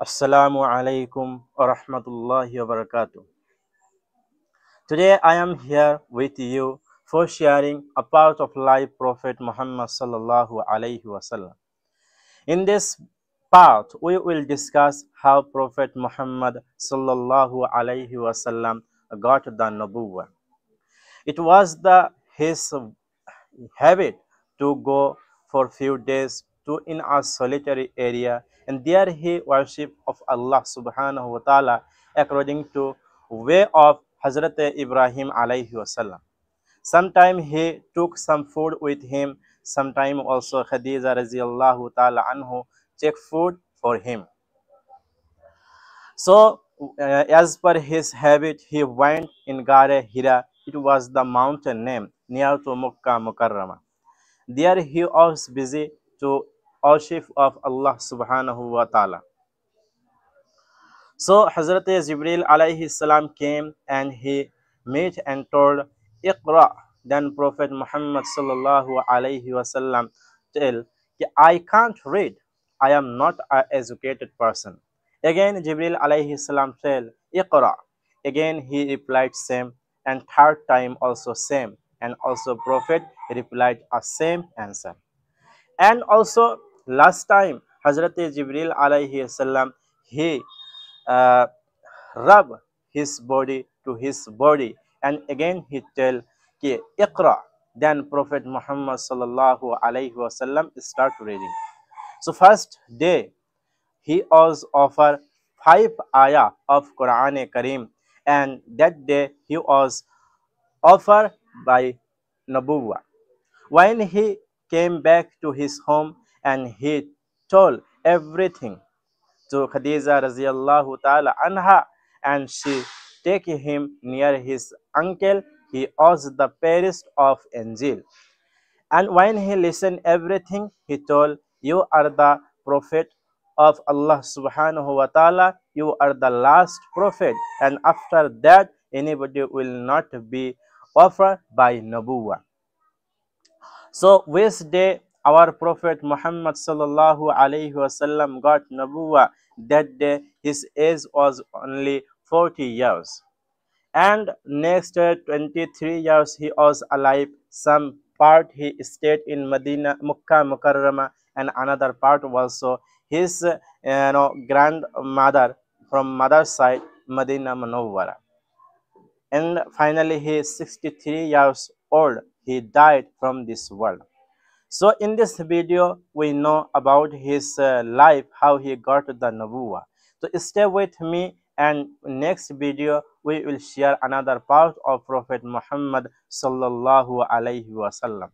Assalamu alaikum wa rahmatullahi wa barakatuh. Today I am here with you for sharing a part of life Prophet Muhammad sallallahu alaihi wasallam. In this part, we will discuss how Prophet Muhammad sallallahu alaihi wasallam got the Nabuwah. It was his habit to go for few days to in a solitary area, and there he worship of Allah subhanahu wa ta'ala according to way of Hazrat Ibrahim alayhi wasallam. Sometime he took some food with him, sometime also Khadija radiallahu ta'ala anhu take food for him. So, as per his habit, he went in Gare Hira. It was the mountain name near to Mukkah Mukarramah. There he was busy to worship of Allah subhanahu wa ta'ala. So Hazrat Jibril alayhi salam came and he met and told Iqra. Then Prophet Muhammad sallallahu alayhi wasallam tell, I can't read. I am not an educated person. Again Jibril alayhi salam tell Iqra. Again he replied same, and third time also same, and also Prophet replied a same answer. And also last time Hazrat Jibril alayhi salam he uh, rub his body to his body, and again he tell ki Iqra. Then Prophet Muhammad sallallahu alaihi wasallam start reading. So first day he was offered 5 ayah of Quran Kareem, and that day he was offered by Nabuwa. When he came back to his home and he told everything to Khadija radiallahu ta'ala anha, and she take him near his uncle. He was the fairest of angel. And when he listened everything, he told, you are the prophet of Allah subhanahu wa ta'ala. You are the last prophet. And after that, anybody will not be offered by Nabuwa. So which day our Prophet Muhammad sallallahu alaihi wasallam got Nabuwa, that day his age was only 40 years. And next 23 years he was alive. Some part he stayed in Medina, Mukkah Mukarramah, and another part also his grandmother from mother's side, Medina Munawwara. And finally he is 63 years old. He died from this world. So in this video, we know about his life, how he got the Nabuwa. So stay with me, and next video we will share another part of Prophet Muhammad sallallahu alaihi wasallam.